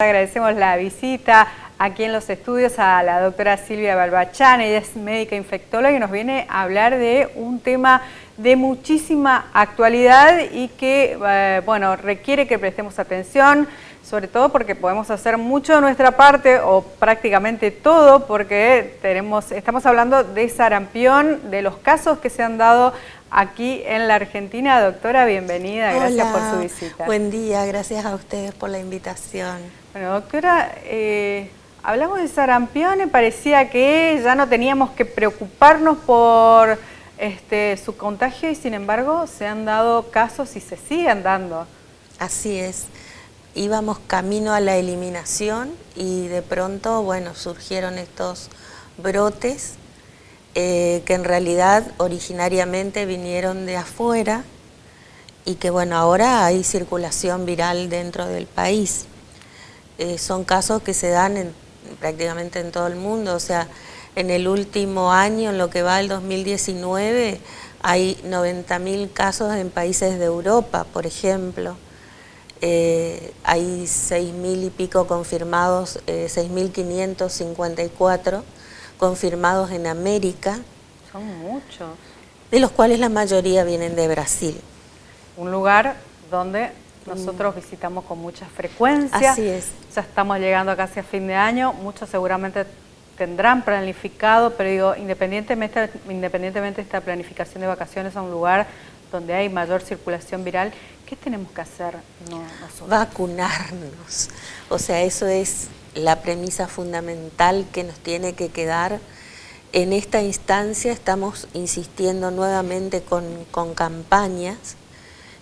Agradecemos la visita aquí en los estudios a la doctora Silvia Balbachán. Ella es médica infectóloga y nos viene a hablar de un tema de muchísima actualidad y que bueno, requiere que prestemos atención, sobre todo porque podemos hacer mucho de nuestra parte o prácticamente todo, porque estamos hablando de sarampión, de los casos que se han dado aquí en la Argentina. Doctora, bienvenida, gracias por su visita. Buen día, gracias a ustedes por la invitación. Bueno, doctora, hablamos de sarampión y parecía que ya no teníamos que preocuparnos por su contagio y sin embargo se han dado casos y se siguen dando. Así es, íbamos camino a la eliminación y de pronto, bueno, surgieron estos brotes que en realidad originariamente vinieron de afuera y que bueno, ahora hay circulación viral dentro del país. Son casos que se dan prácticamente en todo el mundo, o sea, en el último año, en lo que va del 2019, hay 90.000 casos en países de Europa, por ejemplo. Hay 6.000 y pico confirmados, 6.554 confirmados en América. Son muchos. De los cuales la mayoría vienen de Brasil. Un lugar donde nosotros visitamos con mucha frecuencia. Así es. Ya estamos llegando casi a fin de año, muchos seguramente tendrán planificado, pero digo, independientemente de esta planificación de vacaciones a un lugar donde hay mayor circulación viral, ¿qué tenemos que hacer nosotros? Vacunarnos. O sea, eso es la premisa fundamental que nos tiene que quedar. En esta instancia estamos insistiendo nuevamente con campañas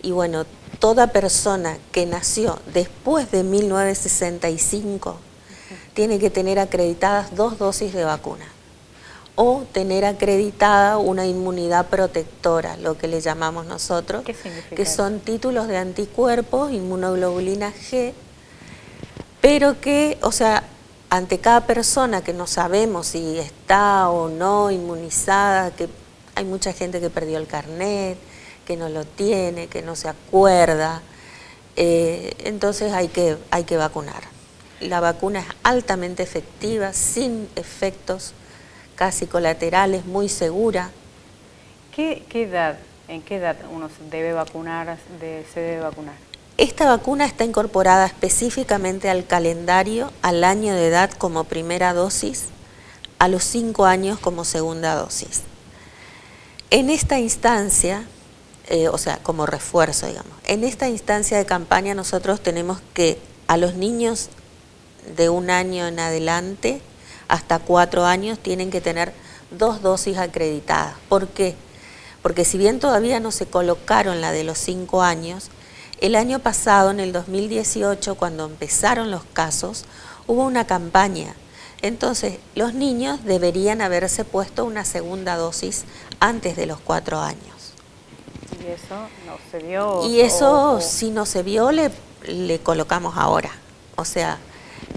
y bueno, toda persona que nació después de 1965 tiene que tener acreditadas 2 dosis de vacuna o tener acreditada una inmunidad protectora, lo que le llamamos nosotros. ¿Qué significa que eso? son títulos de anticuerpos, inmunoglobulina G, pero que, o sea, ante cada persona que no sabemos si está o no inmunizada, que hay mucha gente que perdió el carnet, que no lo tiene, que no se acuerda, entonces hay que vacunar. La vacuna es altamente efectiva, sin efectos casi colaterales, muy segura. ¿En qué edad uno se debe vacunar? Esta vacuna está incorporada específicamente al calendario, al año de edad como primera dosis, a los 5 años como segunda dosis. En esta instancia, o sea, como refuerzo, digamos, en esta instancia de campaña nosotros tenemos que a los niños de 1 año en adelante, hasta 4 años, tienen que tener 2 dosis acreditadas. ¿Por qué? Porque si bien todavía no se colocaron la de los 5 años, el año pasado, en el 2018, cuando empezaron los casos, hubo una campaña. Entonces, los niños deberían haberse puesto una segunda dosis antes de los 4 años. ¿Y eso no se vio? Y eso, si no se vio, le colocamos ahora. O sea,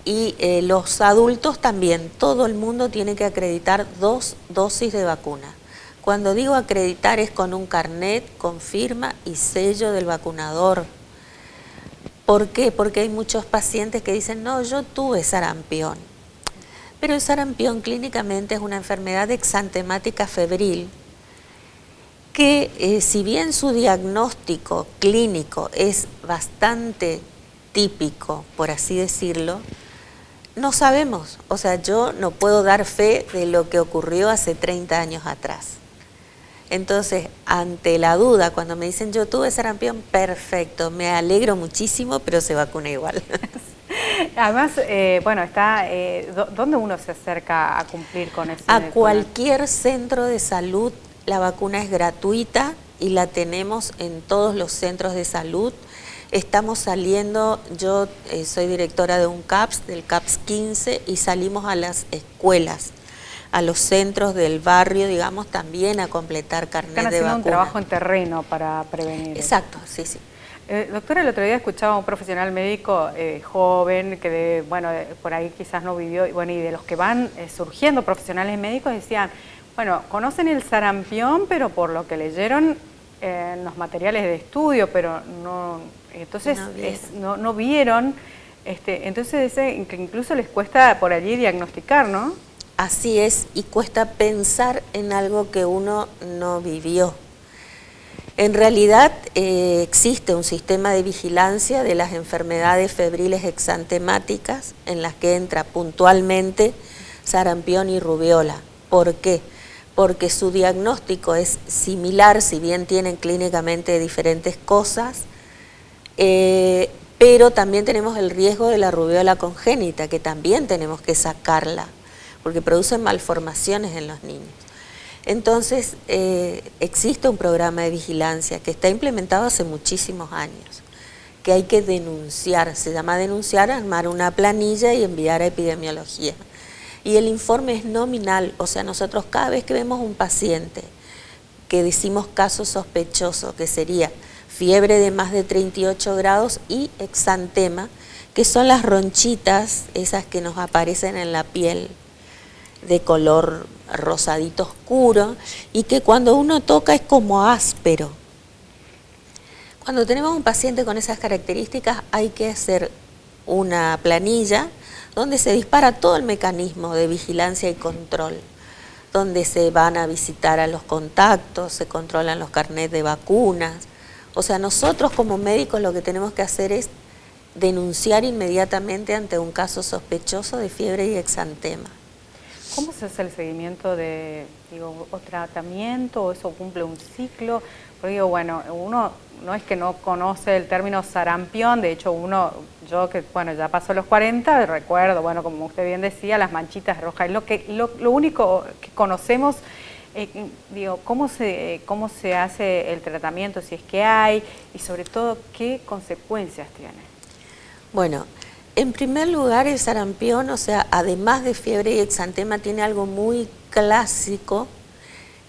y los adultos también, todo el mundo tiene que acreditar 2 dosis de vacuna. Cuando digo acreditar es con un carnet, con firma y sello del vacunador. ¿Por qué? Porque hay muchos pacientes que dicen, no, yo tuve sarampión. Pero el sarampión clínicamente es una enfermedad exantemática febril que si bien su diagnóstico clínico es bastante típico, por así decirlo, no sabemos. O sea, yo no puedo dar fe de lo que ocurrió hace 30 años atrás. Entonces, ante la duda, cuando me dicen yo tuve sarampión, perfecto, me alegro muchísimo, pero se vacuna igual. Además, bueno, ¿dónde uno se acerca a cumplir con eso? A cualquier centro de salud, la vacuna es gratuita y la tenemos en todos los centros de salud. Estamos saliendo, yo soy directora de un CAPS, del CAPS 15, y salimos a las escuelas, a los centros del barrio, digamos, también a completar carnet de vacuna. Están haciendo un trabajo en terreno para prevenir. Exacto, sí, sí. Doctora, el otro día escuchaba a un profesional médico joven que por ahí quizás no vivió, bueno, y de los que van surgiendo profesionales médicos decían, bueno, conocen el sarampión, pero por lo que leyeron en los materiales de estudio, pero no, entonces no vieron Entonces que incluso les cuesta por allí diagnosticar, ¿no? Así es, y cuesta pensar en algo que uno no vivió. En realidad existe un sistema de vigilancia de las enfermedades febriles exantemáticas en las que entra puntualmente sarampión y rubiola. ¿Por qué? Porque su diagnóstico es similar, si bien tienen clínicamente diferentes cosas, pero también tenemos el riesgo de la rubiola congénita, que también tenemos que sacarla, porque produce malformaciones en los niños. Entonces, existe un programa de vigilancia que está implementado hace muchísimos años, que hay que denunciar, se llama denunciar, armar una planilla y enviar a epidemiología. Y el informe es nominal, o sea, nosotros cada vez que vemos un paciente que decimos caso sospechoso, que sería fiebre de más de 38 grados y exantema, que son las ronchitas, esas que nos aparecen en la piel, de color rosadito oscuro, y que cuando uno toca es como áspero. Cuando tenemos un paciente con esas características hay que hacer una planilla donde se dispara todo el mecanismo de vigilancia y control, donde se van a visitar a los contactos, se controlan los carnets de vacunas. O sea, nosotros como médicos lo que tenemos que hacer es denunciar inmediatamente ante un caso sospechoso de fiebre y exantema. ¿Cómo se hace el seguimiento de, o tratamiento, o eso cumple un ciclo? Porque bueno, uno no es que no conoce el término sarampión, de hecho yo que ya pasó los 40, recuerdo, bueno, como usted bien decía, las manchitas rojas, lo único que conocemos, ¿cómo se hace el tratamiento, si es que hay, y sobre todo, qué consecuencias tiene? Bueno, en primer lugar, el sarampión, o sea, además de fiebre y exantema, tiene algo muy clásico,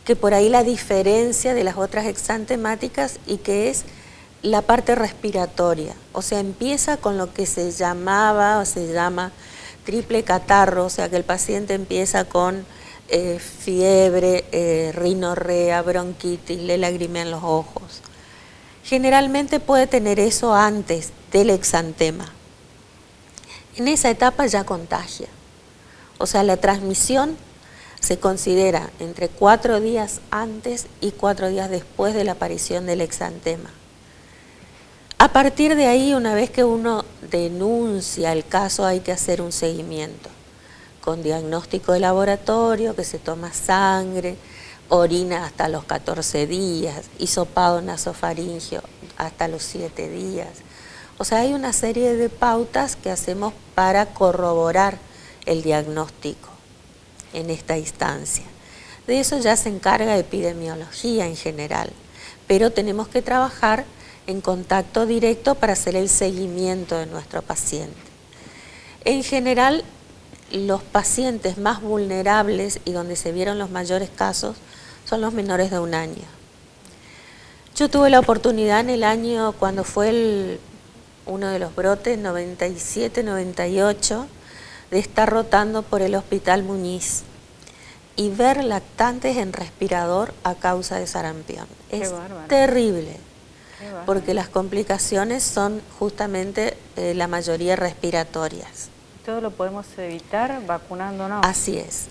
que por ahí la diferencia de las otras exantemáticas, y que es la parte respiratoria. O sea, empieza con lo que se llamaba o se llama triple catarro, o sea, que el paciente empieza con fiebre, rinorrea, bronquitis, le lagrimean los ojos. Generalmente puede tener eso antes del exantema. En esa etapa ya contagia. O sea, la transmisión se considera entre 4 días antes y 4 días después de la aparición del exantema. A partir de ahí, una vez que uno denuncia el caso, hay que hacer un seguimiento con diagnóstico de laboratorio, que se toma sangre, orina hasta los 14 días, hisopado nasofaringeo hasta los 7 días. O sea, hay una serie de pautas que hacemos para corroborar el diagnóstico en esta instancia. De eso ya se encarga epidemiología en general, pero tenemos que trabajar en contacto directo para hacer el seguimiento de nuestro paciente. En general, los pacientes más vulnerables y donde se vieron los mayores casos son los menores de 1 año. Yo tuve la oportunidad en el año, cuando fue uno de los brotes, 97-98, de estar rotando por el Hospital Muñiz y ver lactantes en respirador a causa de sarampión. Es terrible, porque las complicaciones son justamente la mayoría respiratorias. ¿Todo lo podemos evitar vacunándonos? Así es.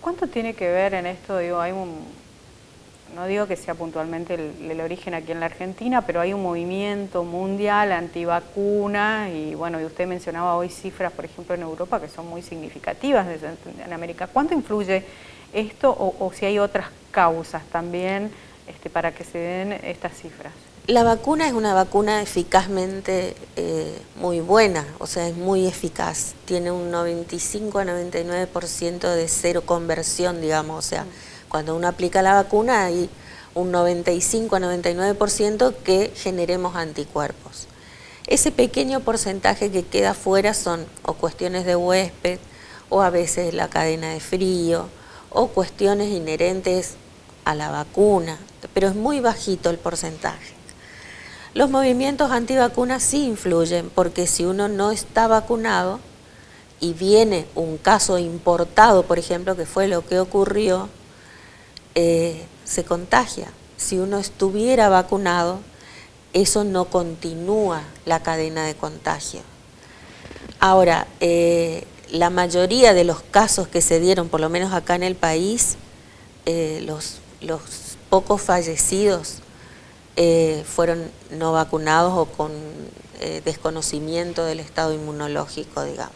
¿Cuánto tiene que ver en esto? No digo que sea puntualmente el origen aquí en la Argentina, pero hay un movimiento mundial antivacuna y bueno, y usted mencionaba hoy cifras, por ejemplo, en Europa que son muy significativas en América. ¿Cuánto influye esto o si hay otras causas también para que se den estas cifras? La vacuna es una vacuna eficazmente muy buena, o sea, es muy eficaz. Tiene un 95 a 99% de cero conversión, digamos, o sea, cuando uno aplica la vacuna hay un 95 a 99% que generemos anticuerpos. Ese pequeño porcentaje que queda fuera son o cuestiones de huésped, o a veces la cadena de frío, o cuestiones inherentes a la vacuna, pero es muy bajito el porcentaje. Los movimientos antivacunas sí influyen, porque si uno no está vacunado y viene un caso importado, por ejemplo, que fue lo que ocurrió, se contagia. Si uno estuviera vacunado, eso no continúa la cadena de contagio. Ahora, la mayoría de los casos que se dieron, por lo menos acá en el país, los pocos fallecidos fueron no vacunados o con desconocimiento del estado inmunológico, digamos.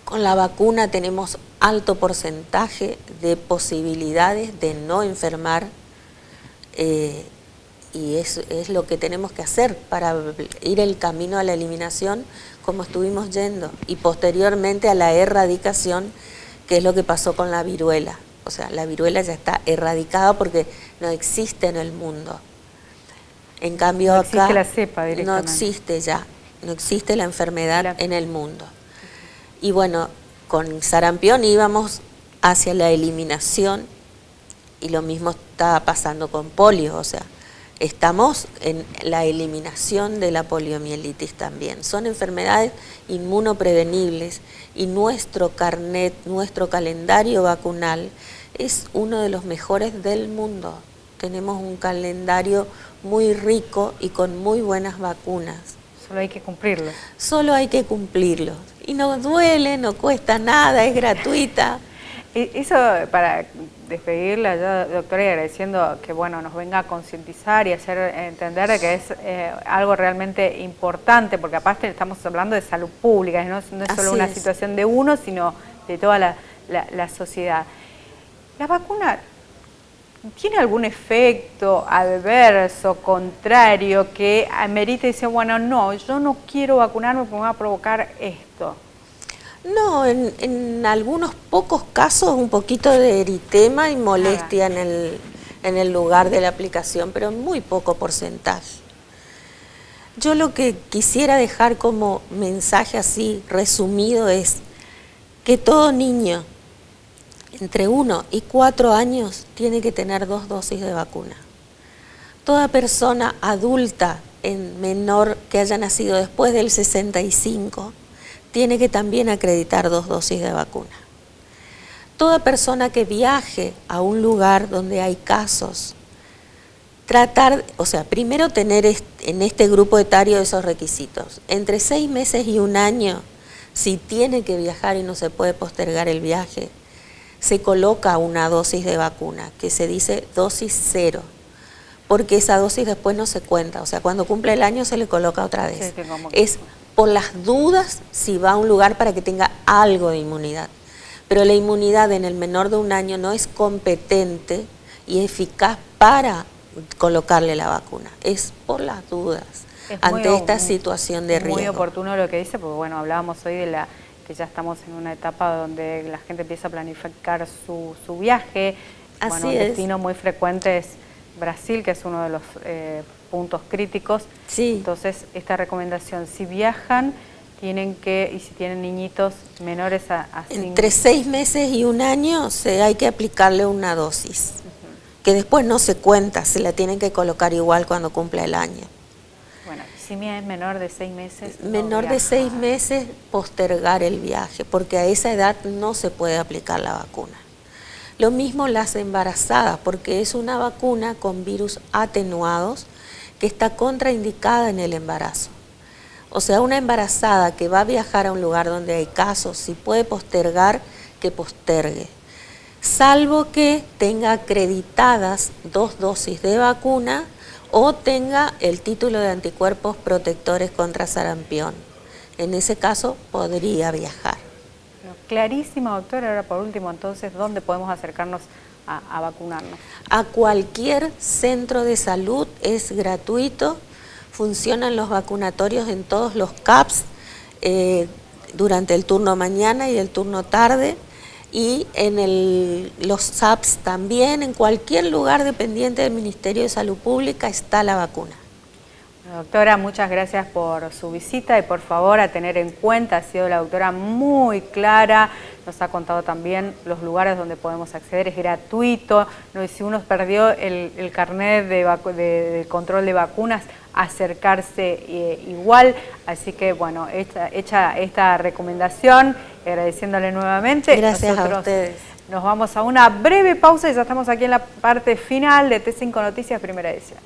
Con la vacuna tenemos alto porcentaje de posibilidades de no enfermar, y es lo que tenemos que hacer para ir el camino a la eliminación como estuvimos yendo, y posteriormente a la erradicación, que es lo que pasó con la viruela. O sea, la viruela ya está erradicada porque no existe en el mundo. En cambio acá no existe la cepa directamente. No existe ya, no existe la enfermedad en el mundo. Y bueno, con sarampión íbamos hacia la eliminación, y lo mismo está pasando con polio, o sea, estamos en la eliminación de la poliomielitis también. Son enfermedades inmunoprevenibles, y nuestro carnet, nuestro calendario vacunal es uno de los mejores del mundo. Tenemos un calendario muy rico y con muy buenas vacunas. Solo hay que cumplirlo. Solo hay que cumplirlo. Y no duele, no cuesta nada, es gratuita. Eso, para despedirla yo, doctora, y agradeciendo que bueno, nos venga a concientizar y hacer entender que es algo realmente importante, porque aparte estamos hablando de salud pública, no es solo una situación de uno, sino de toda la sociedad. ¿La vacuna tiene algún efecto adverso, contrario, que amerite y dice, bueno, no, yo no quiero vacunarme porque me va a provocar esto? No, en algunos pocos casos un poquito de eritema y molestia en el lugar de la aplicación, pero en muy poco porcentaje. Yo lo que quisiera dejar como mensaje así resumido es que todo niño entre 1 y 4 años tiene que tener 2 dosis de vacuna. Toda persona adulta en menor que haya nacido después del 65 tiene que también acreditar 2 dosis de vacuna. Toda persona que viaje a un lugar donde hay casos, primero tener en este grupo etario esos requisitos. Entre 6 meses y 1 año, si tiene que viajar y no se puede postergar el viaje, se coloca una dosis de vacuna, que se dice dosis 0, porque esa dosis después no se cuenta. O sea, cuando cumple el año se le coloca otra vez. Sí, es por las dudas si va a un lugar para que tenga algo de inmunidad. Pero la inmunidad en el menor de 1 año no es competente y eficaz para colocarle la vacuna. Es por las dudas ante esta situación de riesgo. Muy oportuno lo que dice, porque bueno, hablábamos hoy de que ya estamos en una etapa donde la gente empieza a planificar su viaje. Bueno, un destino muy frecuente es Brasil, que es uno de los puntos críticos. Sí. Entonces, esta recomendación, si viajan, tienen que, y si tienen niñitos menores a 5... Entre 6 meses y 1 año hay que aplicarle una dosis, que después no se cuenta, se la tienen que colocar igual cuando cumpla el año. Bueno, si mi es menor de 6 meses... Menor de 6 meses, postergar el viaje, porque a esa edad no se puede aplicar la vacuna. Lo mismo las embarazadas, porque es una vacuna con virus atenuados que está contraindicada en el embarazo. O sea, una embarazada que va a viajar a un lugar donde hay casos, si puede postergar, que postergue. Salvo que tenga acreditadas 2 dosis de vacuna o tenga el título de anticuerpos protectores contra sarampión. En ese caso podría viajar. Clarísimo, doctora. Ahora por último, entonces, ¿dónde podemos acercarnos a vacunarnos? A cualquier centro de salud, es gratuito, funcionan los vacunatorios en todos los CAPS durante el turno mañana y el turno tarde, y en los SAPS también, en cualquier lugar dependiente del Ministerio de Salud Pública está la vacuna. Doctora, muchas gracias por su visita y por favor a tener en cuenta, ha sido la doctora muy clara, nos ha contado también los lugares donde podemos acceder, es gratuito, no, si uno perdió el carnet de control de vacunas, acercarse igual, así que bueno, hecha esta recomendación, agradeciéndole nuevamente. Gracias a ustedes. Nos vamos a una breve pausa y ya estamos aquí en la parte final de T5 Noticias, primera edición.